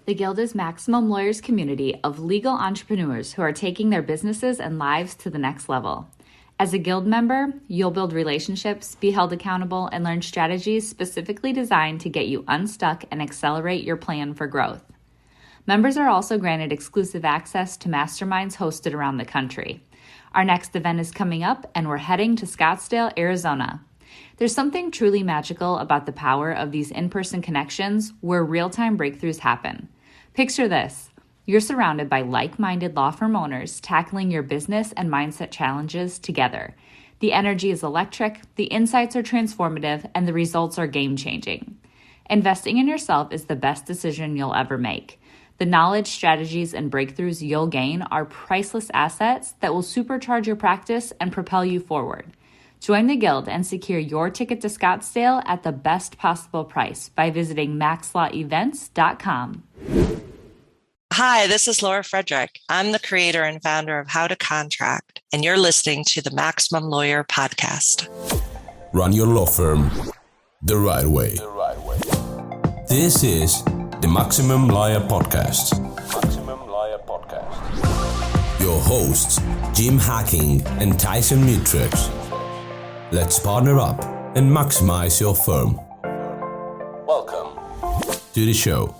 The Guild is Maximum Lawyers' community of legal entrepreneurs who are taking their businesses and lives to the next level. As a Guild member, you'll build relationships, be held accountable, and learn strategies specifically designed to get you unstuck and accelerate your plan for growth. Members are also granted exclusive access to masterminds hosted around the country. Our next event is coming up, and we're heading to Scottsdale, Arizona. There's something truly magical about the power of these in-person connections where real-time breakthroughs happen. Picture this. You're surrounded by like-minded law firm owners tackling your business and mindset challenges together. The energy is electric, the insights are transformative, and the results are game-changing. Investing in yourself is the best decision you'll ever make. The knowledge, strategies, and breakthroughs you'll gain are priceless assets that will supercharge your practice and propel you forward. Join the Guild and secure your ticket to Scottsdale at the best possible price by visiting maxlawevents.com. Hi, this is Laura Frederick. I'm the creator and founder of How to Contract, and you're listening to the Maximum Lawyer Podcast. Run your law firm the right way. This is the Maximum Lawyer Podcast. Your hosts, Jim Hacking and Tyson Mutrux. Let's partner up and maximize your firm. Welcome to the show.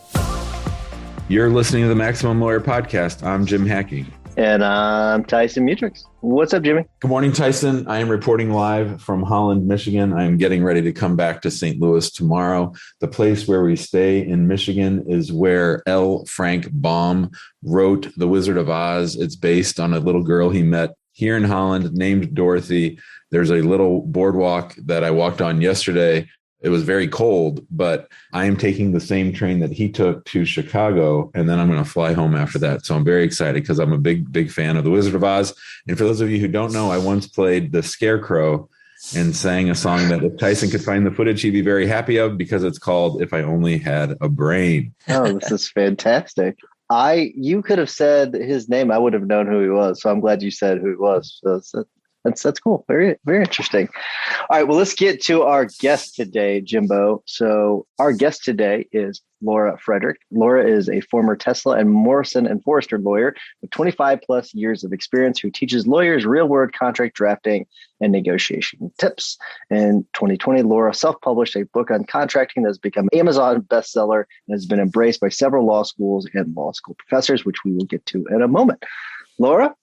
You're listening to the Maximum Lawyer Podcast. I'm Jim Hacking. And I'm Tyson Mutrux. What's up, Jimmy? Good morning, Tyson. I am reporting live from Holland, Michigan. I am getting ready to come back to St. Louis tomorrow. The place where we stay in Michigan is where L. Frank Baum wrote The Wizard of Oz. It's based on a little girl he met here in Holland named Dorothy. There's a little boardwalk that I walked on yesterday. It was very cold, but I am taking the same train that he took to Chicago, and then I'm going to fly home after that. So I'm very excited because I'm a big fan of The Wizard of Oz. And for those of you who don't know, I once played the Scarecrow and sang a song that if Tyson could find the footage, he'd be very happy of because it's called If I Only Had a Brain. Oh, this is fantastic. You could have said his name. I would have known who he was. So I'm glad you said who he was. So that's cool. Very, very interesting. All right. Well, let's get to our guest today, Jimbo. So our guest today is Laura Frederick. Laura is a former Tesla and Morrison and Foerster lawyer with 25 plus years of experience who teaches lawyers real-world contract drafting and negotiation tips. In 2020, Laura self-published a book on contracting that has become an Amazon bestseller and has been embraced by several law schools and law school professors, which we will get to in a moment. Laura,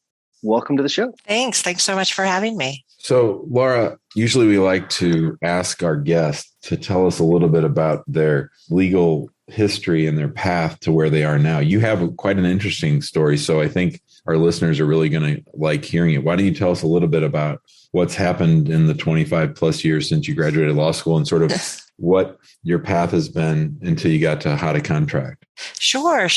welcome to the show. Thanks so much for having me. So, Laura, usually we like to ask our guests to tell us a little bit about their legal history and their path to where they are now. You have quite an interesting story, so I think our listeners are really going to like hearing it. Why don't you tell us a little bit about what's happened in the 25 plus years since you graduated law school and sort of what your path has been until you got to How to Contract? Sure.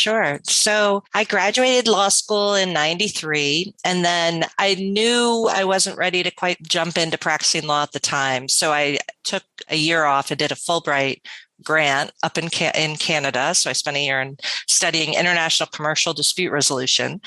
So I graduated law school in 93, and then I knew I wasn't ready to quite jump into practicing law at the time. So I took a year off and did a Fulbright grant up in Canada. So I spent a year studying international commercial dispute resolution.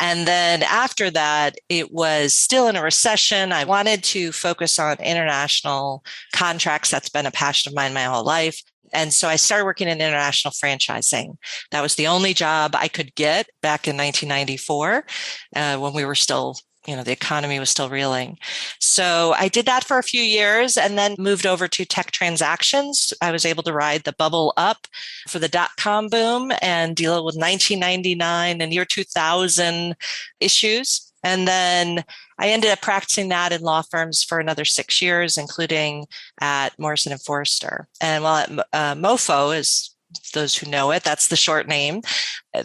And then after that, it was still in a recession. I wanted to focus on international contracts. That's been a passion of mine my whole life. And so I started working in international franchising. That was the only job I could get back in 1994 when we were still, the economy was still reeling. So I did that for a few years and then moved over to tech transactions. I was able to ride the bubble up for the dot-com boom and deal with 1999 and year 2000 issues. And then I ended up practicing that in law firms for another 6 years, including at Morrison and Foerster. And while at MoFo, as those who know it, that's the short name.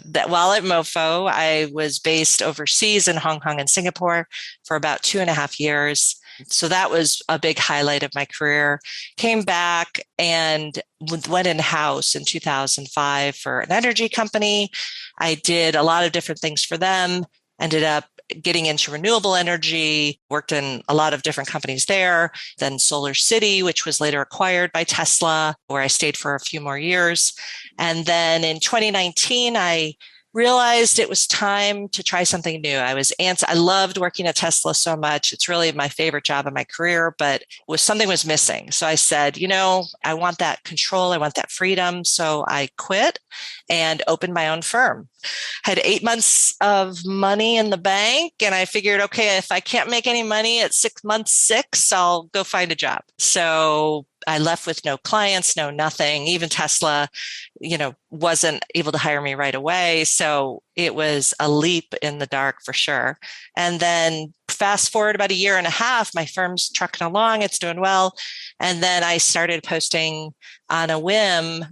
That while at MoFo, I was based overseas in Hong Kong and Singapore for about 2.5 years. So that was a big highlight of my career. Came back and went in-house in 2005 for an energy company. I did a lot of different things for them, ended up getting into renewable energy, worked in a lot of different companies there, then Solar City, which was later acquired by Tesla, where I stayed for a few more years. And then in 2019, I realized it was time to try something new. I loved working at Tesla so much. It's really my favorite job in my career, but something was missing. So I said, I want that control. I want that freedom. So I quit and opened my own firm. Had 8 months of money in the bank. And I figured, okay, if I can't make any money at 6 months, I'll go find a job. So I left with no clients, no nothing. Even Tesla, wasn't able to hire me right away. So it was a leap in the dark for sure. And then fast forward about a year and a half, my firm's trucking along. It's doing well. And then I started posting on a whim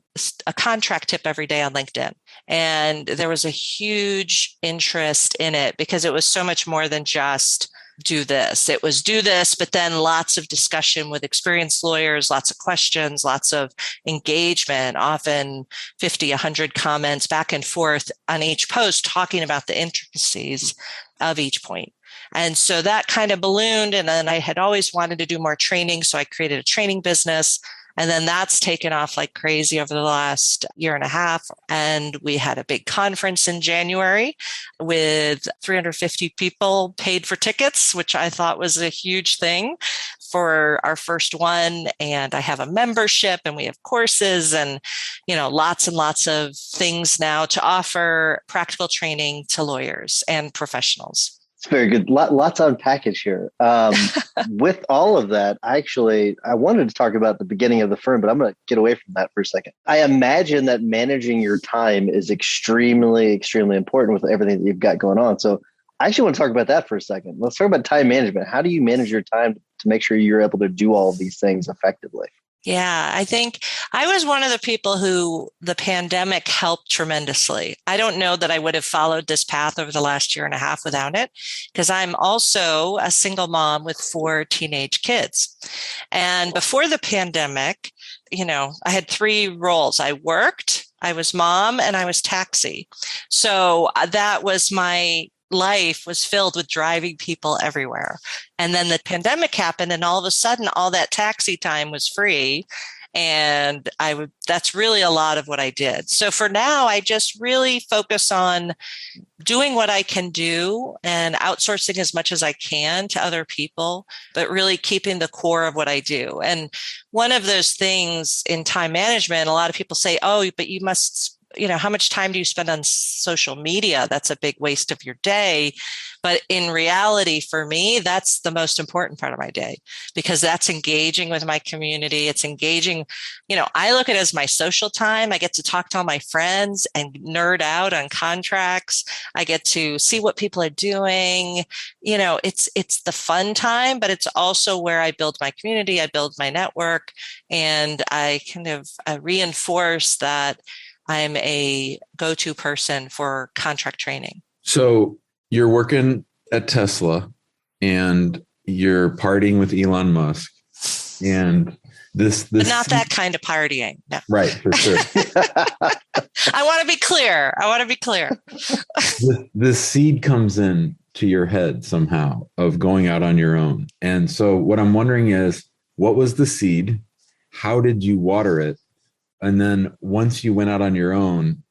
a contract tip every day on LinkedIn. And there was a huge interest in it because it was so much more than just do this. It was do this, but then lots of discussion with experienced lawyers, lots of questions, lots of engagement, often 50, 100 comments back and forth on each post talking about the intricacies of each point. And so that kind of ballooned. And then I had always wanted to do more training. So I created a training business. And then that's taken off like crazy over the last year and a half. And we had a big conference in January with 350 people paid for tickets, which I thought was a huge thing for our first one. And I have a membership and we have courses and, lots and lots of things now to offer practical training to lawyers and professionals. It's very good. Lots on package here. With all of that, I wanted to talk about the beginning of the firm, but I'm going to get away from that for a second. I imagine that managing your time is extremely, extremely important with everything that you've got going on. So I actually want to talk about that for a second. Let's talk about time management. How do you manage your time to make sure you're able to do all of these things effectively? Yeah, I think I was one of the people who the pandemic helped tremendously. I don't know that I would have followed this path over the last year and a half without it, because I'm also a single mom with 4 teenage kids. And before the pandemic, I had 3 roles. I worked, I was mom, and I was taxi. So that was my life was filled with driving people everywhere. And then the pandemic happened and all of a sudden, all that taxi time was free. And that's really a lot of what I did. So for now, I just really focus on doing what I can do and outsourcing as much as I can to other people, but really keeping the core of what I do. And one of those things in time management, a lot of people say, oh, but you must how much time do you spend on social media? That's a big waste of your day. But in reality, for me, that's the most important part of my day because that's engaging with my community. It's engaging, I look at it as my social time. I get to talk to all my friends and nerd out on contracts. I get to see what people are doing. It's the fun time, but it's also where I build my community. I build my network and I kind of reinforce that I'm a go-to person for contract training. So you're working at Tesla and you're partying with Elon Musk and this but not that kind of partying. No. Right, for sure. I want to be clear. This seed comes in to your head somehow of going out on your own. And so what I'm wondering is, what was the seed? How did you water it? And then once you went out on your own,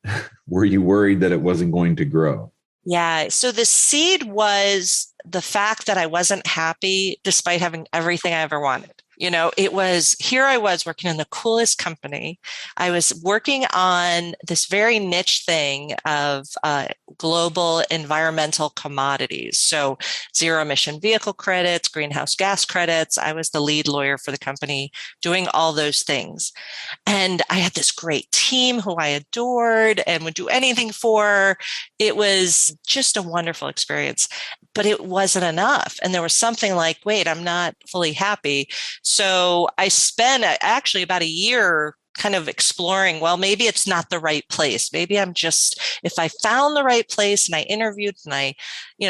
were you worried that it wasn't going to grow? Yeah. So the seed was the fact that I wasn't happy despite having everything I ever wanted. I was working in the coolest company. I was working on this very niche thing of global environmental commodities. So zero emission vehicle credits, greenhouse gas credits. I was the lead lawyer for the company doing all those things. And I had this great team who I adored and would do anything for. It was just a wonderful experience, but it wasn't enough. And there was something like, wait, I'm not fully happy. So I spent actually about a year kind of exploring, well, maybe it's not the right place. Maybe if I found the right place and I interviewed and I,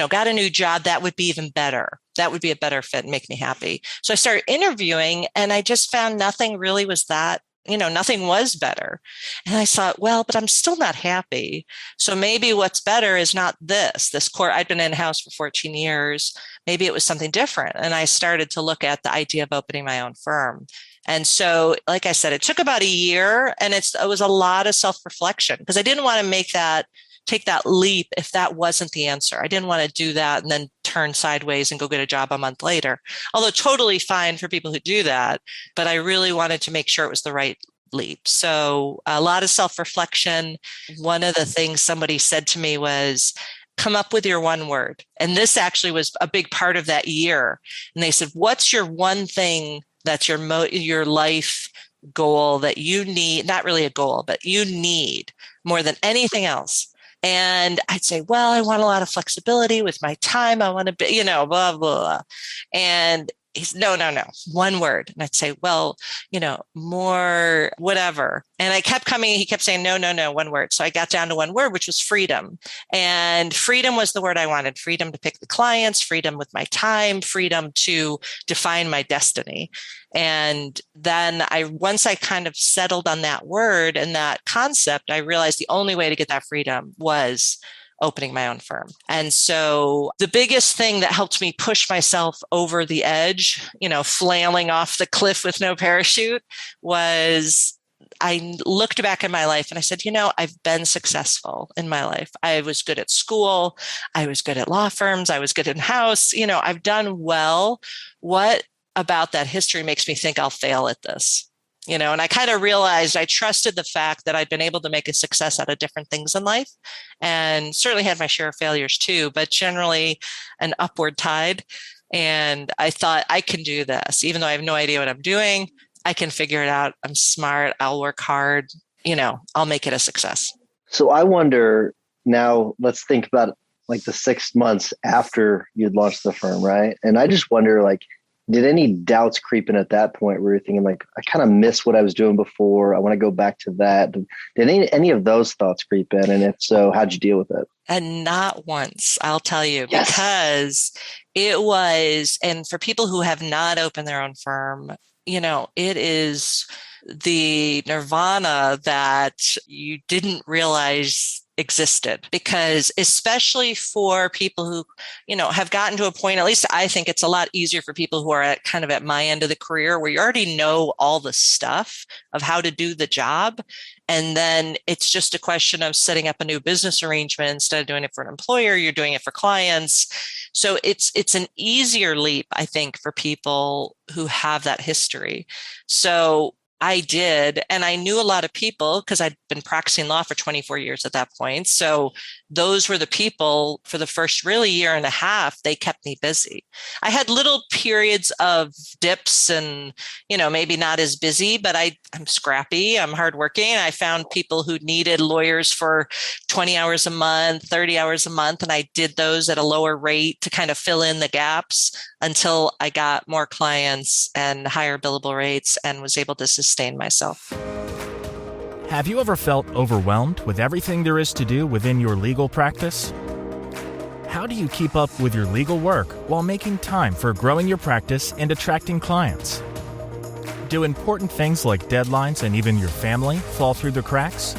got a new job, that would be even better. That would be a better fit and make me happy. So I started interviewing and I just found nothing really was that, nothing was better. And I thought, well, but I'm still not happy. So maybe what's better is not this core. I'd been in-house for 14 years. Maybe it was something different. And I started to look at the idea of opening my own firm. And so, like I said, it took about a year and it was a lot of self-reflection because I didn't want to make that take that leap if that wasn't the answer. I didn't want to do that and then turn sideways and go get a job a month later. Although totally fine for people who do that, but I really wanted to make sure it was the right leap. So a lot of self-reflection. One of the things somebody said to me was, come up with your one word. And this actually was a big part of that year. And they said, what's your one thing that's your life goal that you need? Not really a goal, but you need more than anything else. And I'd say, well, I want a lot of flexibility with my time. I want to be, blah, blah, blah. And he's no, one word. And I'd say, well, more whatever. And he kept saying, no, one word. So I got down to one word, which was freedom. And freedom was the word I wanted. Freedom to pick the clients, freedom with my time, freedom to define my destiny. And then once I kind of settled on that word and that concept, I realized the only way to get that freedom was opening my own firm. And so the biggest thing that helped me push myself over the edge, flailing off the cliff with no parachute, was I looked back in my life and I said, I've been successful in my life. I was good at school. I was good at law firms. I was good in house. I've done well. What about that history makes me think I'll fail at this? And I kind of realized I trusted the fact that I'd been able to make a success out of different things in life, and certainly had my share of failures too, but generally an upward tide. And I thought, I can do this. Even though I have no idea what I'm doing, I can figure it out. I'm smart. I'll work hard. I'll make it a success. So I wonder now, let's think about like the 6 months after you'd launched the firm, right? And I just wonder, did any doubts creep in at that point where you're thinking I kind of miss what I was doing before. I want to go back to that. Did any of those thoughts creep in? And if so, how'd you deal with it? And not once, I'll tell you, Yes. Because it was, and for people who have not opened their own firm, it is the nirvana that you didn't realize existed, because especially for people who, have gotten to a point, at least I think it's a lot easier for people who are at my end of the career, where you already know all the stuff of how to do the job. And then it's just a question of setting up a new business arrangement. Instead of doing it for an employer, you're doing it for clients. So it's an easier leap, I think, for people who have that history. So I did. And I knew a lot of people because I'd been practicing law for 24 years at that point. So those were the people for the first really year and a half, they kept me busy. I had little periods of dips and, maybe not as busy, but I'm scrappy. I'm hardworking. I found people who needed lawyers for 20 hours a month, 30 hours a month. And I did those at a lower rate to kind of fill in the gaps until I got more clients and higher billable rates and was able to sustain myself. Have you ever felt overwhelmed with everything there is to do within your legal practice? How do you keep up with your legal work while making time for growing your practice and attracting clients? Do important things like deadlines and even your family fall through the cracks?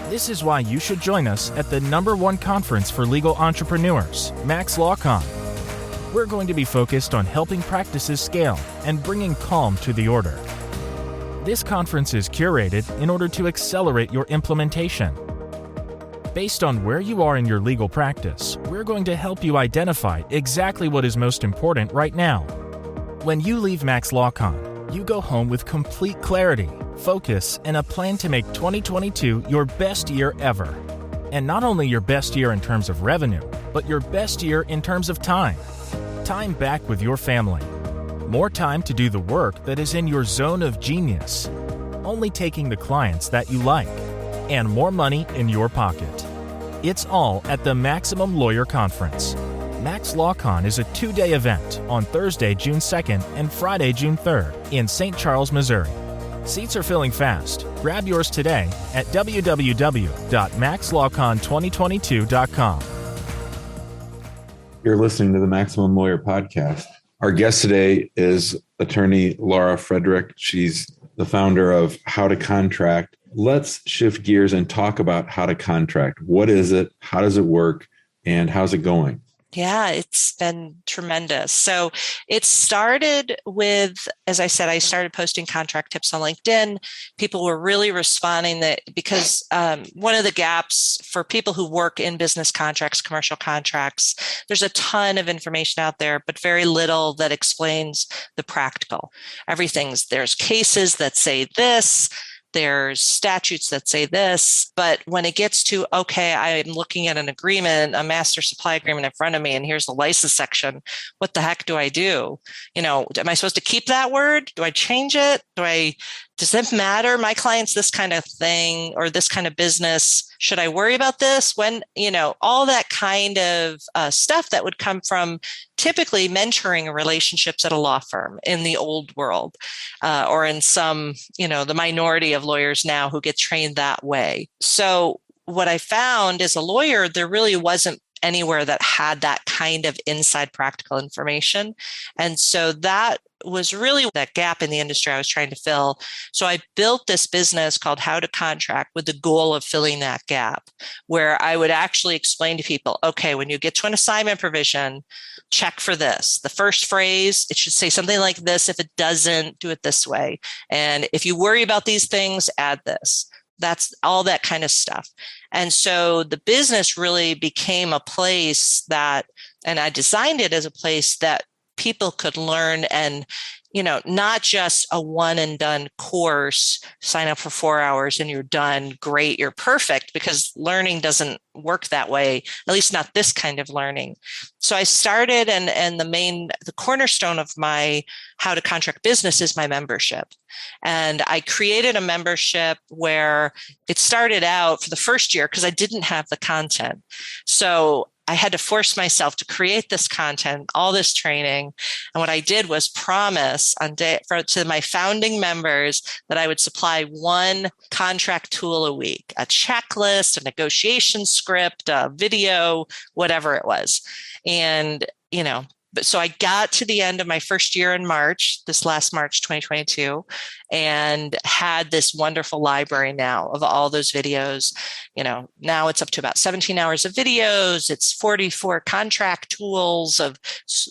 This is why you should join us at the #1 conference for legal entrepreneurs, Max LawCon. We're going to be focused on helping practices scale and bringing calm to the order. This conference is curated in order to accelerate your implementation. Based on where you are in your legal practice, we're going to help you identify exactly what is most important right now. When you leave Max LawCon, you go home with complete clarity, focus, and a plan to make 2022 your best year ever. And not only your best year in terms of revenue, but your best year in terms of time. Time back with your family. More time to do the work that is in your zone of genius. Only taking the clients that you like. And more money in your pocket. It's all at the Maximum Lawyer Conference. Max LawCon is a 2-day event on Thursday, June 2nd and Friday, June 3rd in St. Charles, Missouri. Seats are filling fast. Grab yours today at www.maxlawcon2022.com. You're listening to the Maximum Lawyer Podcast. Our guest today is attorney Laura Frederick. She's the founder of How to Contract. Let's shift gears and talk about how to contract. What is it? How does it work? And how's it going? Yeah, it's been tremendous. So it started with, as I said, I started posting contract tips on LinkedIn. People were really responding that because one of the gaps for people who work in business contracts, commercial contracts, there's a ton of information out there, but very little that explains the practical. There's cases that say this. There's statutes that say this, but when it gets to, okay, I'm looking at an agreement, a master supply agreement in front of me, and here's the license section. What the heck do I do? Am I supposed to keep that word? Do I change it? Does it matter? My client's this kind of thing or this kind of business. Should I worry about this? When, all that kind of stuff that would come from typically mentoring relationships at a law firm in the old world, or in some, the minority of lawyers now who get trained that way. So what I found as a lawyer, there really wasn't anywhere that had that kind of inside practical information. And so that was really that gap in the industry I was trying to fill. So I built this business called How to Contract with the goal of filling that gap, where I would actually explain to people, okay, when you get to an assignment provision, check for this. The first phrase, it should say something like this. If it doesn't, do it this way. And if you worry about these things, add this. That's all that kind of stuff. And so the business really became a place and I designed it as a place that people could learn and, not just a one and done course, sign up for 4 hours and you're done. Great. You're perfect, because learning doesn't work that way, at least not this kind of learning. So I started and the cornerstone of my How to Contract business is my membership. And I created a membership where it started out for the first year because I didn't have the content. So I had to force myself to create this content, all this training. And what I did was promise to my founding members that I would supply one contract tool a week, a checklist, a negotiation script, a video, whatever it was. And, so I got to the end of my first year in this last March, 2022, and had this wonderful library now of all those videos. Now it's up to about 17 hours of videos. It's 44 contract tools of,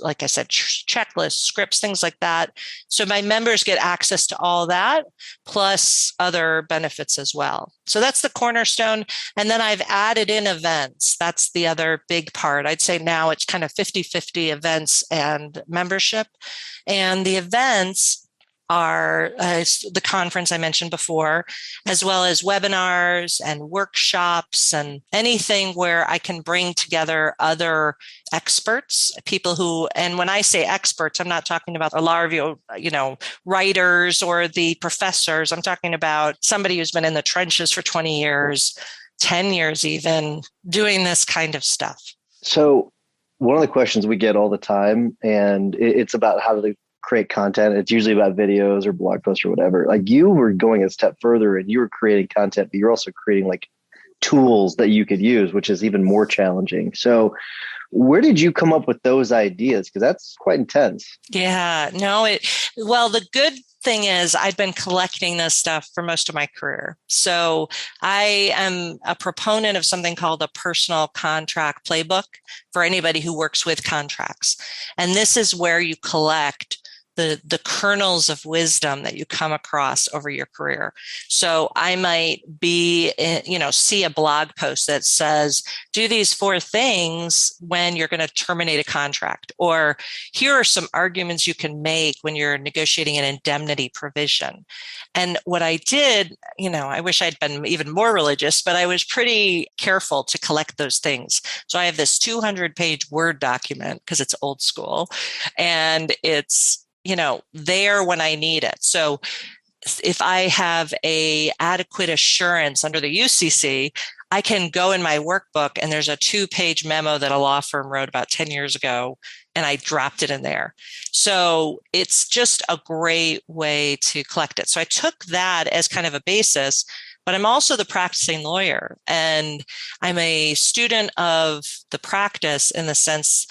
like I said, checklists, scripts, things like that. So my members get access to all that, plus other benefits as well. So that's the cornerstone. And then I've added in events. That's the other big part. I'd say now it's kind of 50-50 events and membership. And the events are the conference I mentioned before, as well as webinars and workshops and anything where I can bring together other experts, people who, and when I say experts, I'm not talking about a lot of writers or the professors. I'm talking about somebody who's been in the trenches for 20 years, 10 years even, doing this kind of stuff. So one of the questions we get all the time, and it's about how to create content. It's usually about videos or blog posts or whatever. Like, you were going a step further and you were creating content, but you're also creating like tools that you could use, which is even more challenging. So where did you come up with those ideas? Because that's quite intense. Yeah, the good thing is I've been collecting this stuff for most of my career. So I am a proponent of something called a personal contract playbook for anybody who works with contracts. And this is where you collect the kernels of wisdom that you come across over your career. So I might see a blog post that says, do these 4 things when you're going to terminate a contract, or here are some arguments you can make when you're negotiating an indemnity provision. And what I did, I wish I'd been even more religious, but I was pretty careful to collect those things. So I have this 200-page Word document because it's old school, and it's there when I need it. So if I have a adequate assurance under the UCC, I can go in my workbook and there's a 2-page memo that a law firm wrote about 10 years ago, and I dropped it in there. So it's just a great way to collect it. So I took that as kind of a basis, but I'm also the practicing lawyer, and I'm a student of the practice in the sense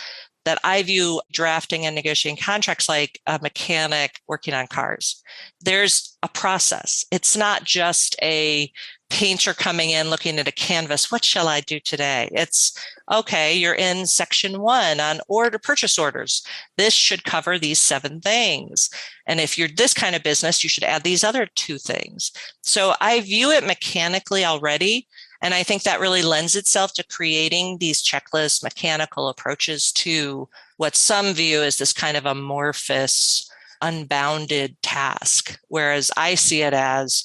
that I view drafting and negotiating contracts like a mechanic working on cars. There's a process. It's not just a painter coming in, looking at a canvas. What shall I do today? It's okay. You're in section 1 on purchase orders. This should cover these 7 things. And if you're this kind of business, you should add these other 2 things. So I view it mechanically already. And I think that really lends itself to creating these checklist mechanical approaches to what some view as this kind of amorphous, unbounded task. Whereas I see it as,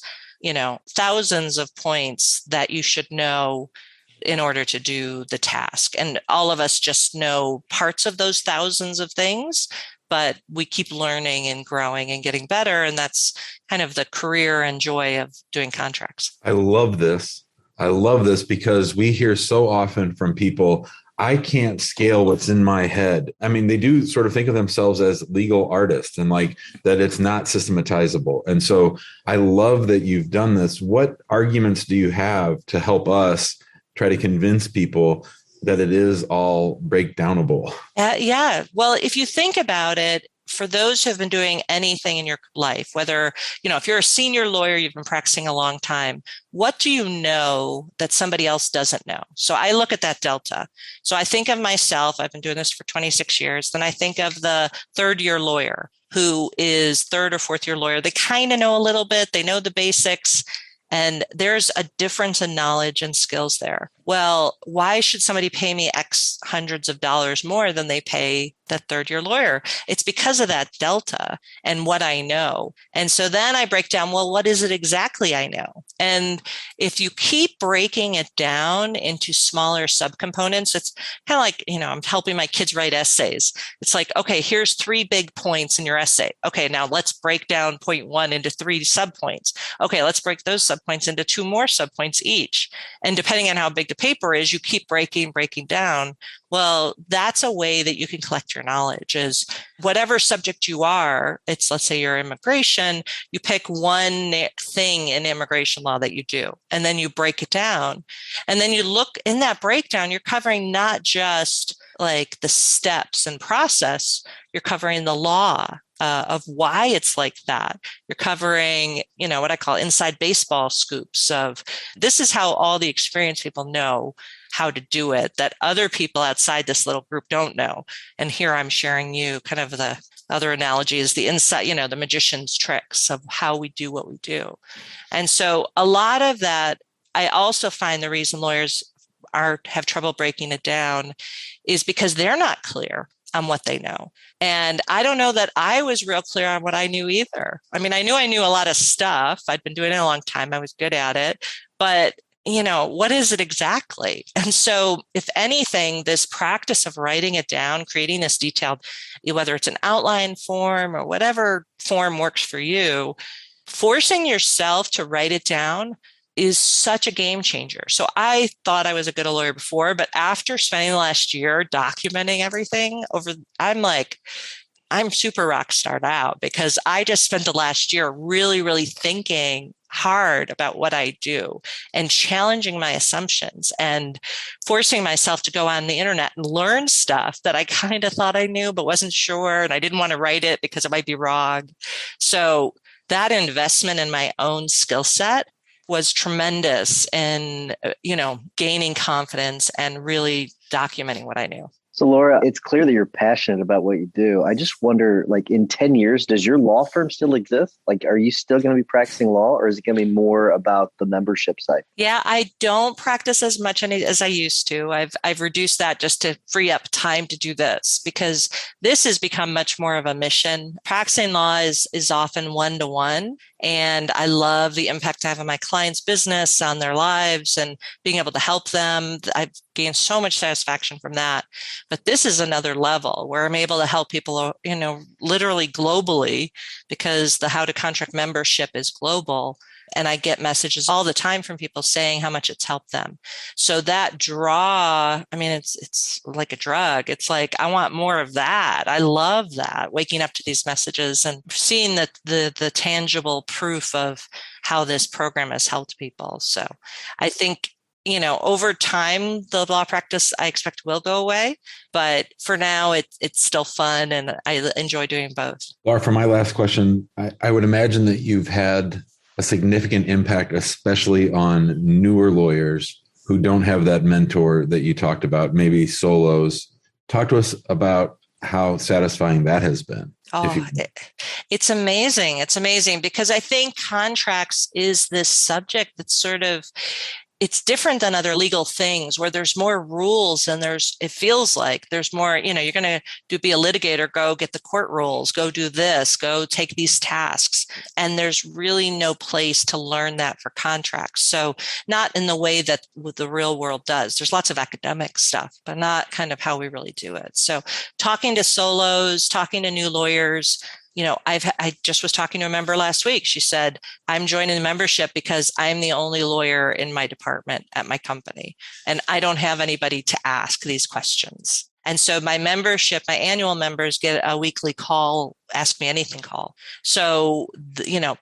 thousands of points that you should know in order to do the task. And all of us just know parts of those thousands of things, but we keep learning and growing and getting better. And that's kind of the career and joy of doing contracts. I love this. Because we hear so often from people, I can't scale what's in my head. I mean, they do sort of think of themselves as legal artists and like that it's not systematizable. And so I love that you've done this. What arguments do you have to help us try to convince people that it is all breakdownable? Yeah. Well, if you think about it, for those who have been doing anything in your life, whether, if you're a senior lawyer, you've been practicing a long time, what do you know that somebody else doesn't know? So I look at that delta. So I think of myself, I've been doing this for 26 years. Then I think of the 3rd-year lawyer who is 3rd or 4th-year lawyer. They kind of know a little bit. They know the basics. And there's a difference in knowledge and skills there. Well, why should somebody pay me X hundreds of dollars more than they pay that 3rd-year lawyer? It's because of that delta and what I know. And so then I break down, well, what is it exactly I know? And if you keep breaking it down into smaller subcomponents, it's kind of like, I'm helping my kids write essays. It's like, okay, here's 3 big points in your essay. Okay, now let's break down point 1 into 3 subpoints. Okay, let's break those subpoints into 2 more subpoints each. And depending on how big the paper is, you keep breaking down. Well, that's a way that you can collect your knowledge is whatever subject you are. It's, let's say you're immigration, you pick one thing in immigration law that you do, and then you break it down. And then you look in that breakdown, you're covering not just like the steps and process, you're covering the law of why it's like that. You're covering, what I call inside baseball scoops of this is how all the experienced people know how to do it that other people outside this little group don't know. And here I'm sharing you kind of the other analogy is the inside, the magician's tricks of how we do what we do. And so a lot of that, I also find the reason lawyers have trouble breaking it down is because they're not clear on what they know. And I don't know that I was real clear on what I knew either. I mean, I knew a lot of stuff. I'd been doing it a long time. I was good at it, but what is it exactly? And so if anything, this practice of writing it down, creating this detailed, whether it's an outline form or whatever form works for you, forcing yourself to write it down is such a game changer. So I thought I was a good lawyer before, but after spending the last year documenting everything I'm super rock starred out because I just spent the last year really, really thinking hard about what I do and challenging my assumptions and forcing myself to go on the internet and learn stuff that I kind of thought I knew, but wasn't sure. And I didn't want to write it because it might be wrong. So that investment in my own skill set was tremendous in, gaining confidence and really documenting what I knew. So Laura, it's clear that you're passionate about what you do. I just wonder, in 10 years, does your law firm still exist? Are you still going to be practicing law or is it going to be more about the membership side? Yeah, I don't practice as much as I used to. I've reduced that just to free up time to do this because this has become much more of a mission. Practicing law is often one-to-one. And I love the impact I have on my clients' business, on their lives, and being able to help them. I've gained so much satisfaction from that. But this is another level where I'm able to help people, literally globally because the How to Contract membership is global. And I get messages all the time from people saying how much it's helped them. So that draw, it's like a drug. It's like, I want more of that. I love that, waking up to these messages and seeing the tangible proof of how this program has helped people. So I think over time, the law practice I expect will go away. But for now, it's still fun, and I enjoy doing both. Laura, for my last question, I would imagine that you've had a significant impact, especially on newer lawyers who don't have that mentor that you talked about, maybe solos. Talk to us about how satisfying that has been. Oh, it's amazing. It's amazing because I think contracts is this subject that's it's different than other legal things where there's more rules and it feels like there's more, you're going to be a litigator, go get the court rules, go do this, go take these tasks. And there's really no place to learn that for contracts. So not in the way that the real world does. There's lots of academic stuff, but not kind of how we really do it. So talking to solos, talking to new lawyers, I just was talking to a member last week. She said, I'm joining the membership because I'm the only lawyer in my department at my company, and I don't have anybody to ask these questions. And so my membership, my annual members get a weekly call, ask me anything call. So,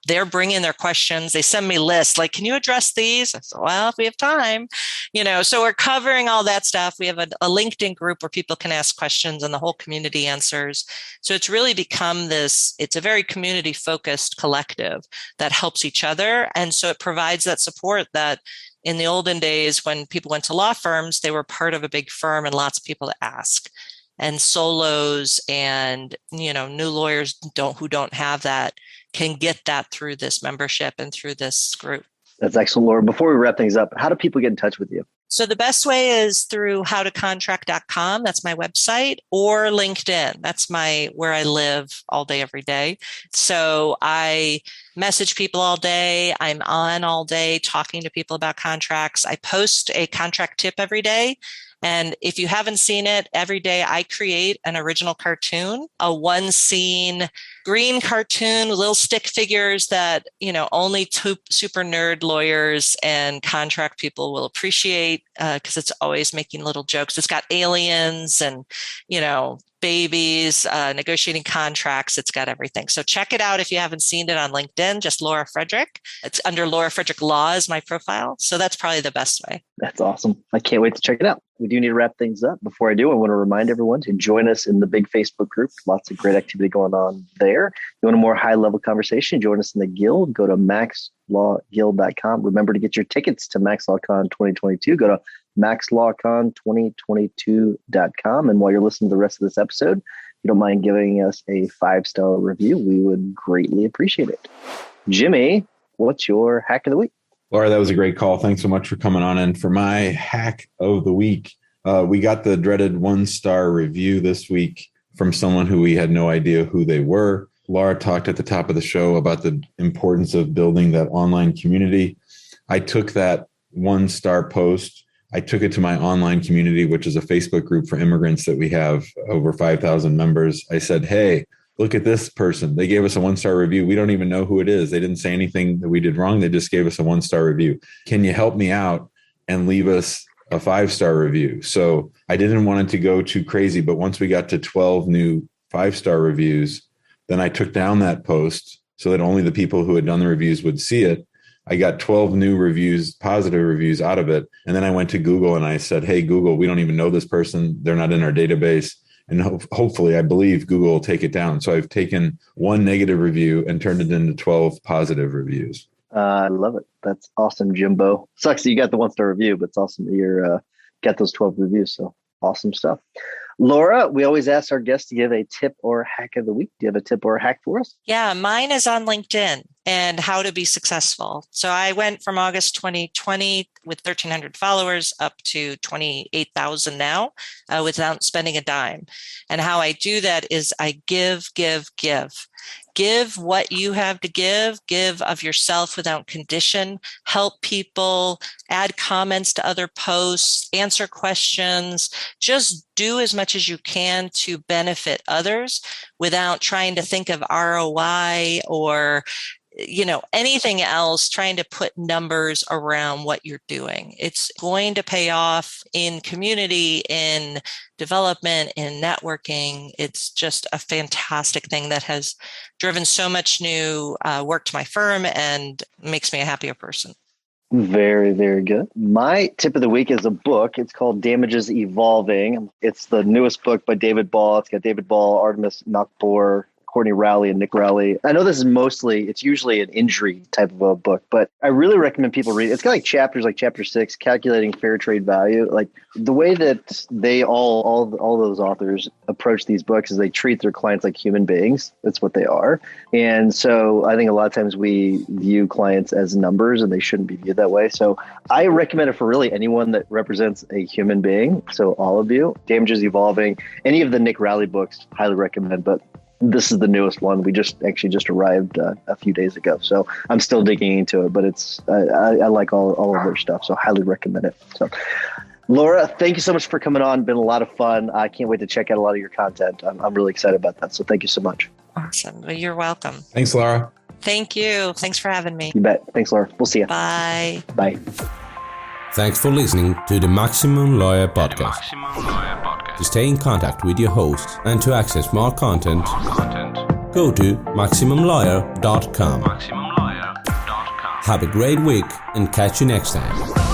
they're bringing their questions. They send me lists like, can you address these? I said, well, if we have time, so we're covering all that stuff. We have a LinkedIn group where people can ask questions and the whole community answers. So it's really become it's a very community focused collective that helps each other. And so it provides that support that in the olden days, when people went to law firms, they were part of a big firm and lots of people to ask. And solos and, new lawyers who don't have that can get that through this membership and through this group. That's excellent, Laura. Before we wrap things up, how do people get in touch with you? So the best way is through howtocontract.com. That's my website, or LinkedIn. That's where I live all day, every day. So I message people all day. I'm on all day talking to people about contracts. I post a contract tip every day. And if you haven't seen it, every day I create an original cartoon, a one scene green cartoon with little stick figures that, only super nerd lawyers and contract people will appreciate because it's always making little jokes. It's got aliens and, babies, negotiating contracts. It's got everything. So check it out if you haven't seen it on LinkedIn, just Laura Frederick. It's under Laura Frederick Law is my profile. So that's probably the best way. That's awesome. I can't wait to check it out. We do need to wrap things up. Before I do, I want to remind everyone to join us in the big Facebook group. Lots of great activity going on there. If you want a more high-level conversation, join us in the Guild. Go to maxlawguild.com. Remember to get your tickets to MaxLawCon 2022. Go to maxlawcon2022.com. And while you're listening to the rest of this episode, if you don't mind giving us a 5-star review, we would greatly appreciate it. Jimmy, what's your hack of the week? Laura, that was a great call. Thanks so much for coming on. And for my hack of the week, we got the dreaded 1-star review this week from someone who we had no idea who they were. Laura talked at the top of the show about the importance of building that online community. I took that 1-star post, I took it to my online community, which is a Facebook group for immigrants that we have over 5,000 members. I said, hey, look at this person. They gave us a 1-star review. We don't even know who it is. They didn't say anything that we did wrong. They just gave us a 1-star review. Can you help me out and leave us a 5-star review? So I didn't want it to go too crazy, but once we got to 12 new 5-star reviews, then I took down that post so that only the people who had done the reviews would see it. I got 12 new reviews, positive reviews out of it. And then I went to Google and I said, hey, Google, we don't even know this person. They're not in our database. And hopefully, I believe Google will take it down. So I've taken one negative review and turned it into 12 positive reviews. I love it. That's awesome, Jimbo. Sucks that you got the 1-star review, but it's awesome that you're got those 12 reviews. So awesome stuff. Laura, we always ask our guests to give a tip or hack of the week. Do you have a tip or a hack for us? Yeah, mine is on LinkedIn and how to be successful. So I went from August 2020 with 1,300 followers up to 28,000 now without spending a dime. And how I do that is I give. Give what you have to give of yourself without condition, help people, add comments to other posts, answer questions, just do as much as you can to benefit others without trying to think of ROI or anything else, trying to put numbers around what you're doing. It's going to pay off in community, in development, in networking. It's just a fantastic thing that has driven so much new work to my firm and makes me a happier person. Very, very good. My tip of the week is a book. It's called Damages Evolving. It's the newest book by David Ball. It's got David Ball, Artemis Nakpor, Courtney Rowley, and Nick Rowley. I know this is it's usually an injury type of a book, but I really recommend people read it. It's got like chapters like chapter 6, Calculating Fair Trade Value. Like the way that they all those authors approach these books is they treat their clients like human beings. That's what they are. And so I think a lot of times we view clients as numbers and they shouldn't be viewed that way. So I recommend it for really anyone that represents a human being. So all of you, Damages Evolving, any of the Nick Rowley books, highly recommend, but this is the newest one. We just arrived a few days ago. So I'm still digging into it, but I like all of their stuff. So highly recommend it. So Laura, thank you so much for coming on. Been a lot of fun. I can't wait to check out a lot of your content. I'm really excited about that. So thank you so much. Awesome. Well, you're welcome. Thanks, Laura. Thank you. Thanks for having me. You bet. Thanks, Laura. We'll see you. Bye. Bye. Thanks for listening to the Maximum Lawyer Podcast. To stay in contact with your host and to access more content, go to MaximumLawyer.com. Have a great week and catch you next time.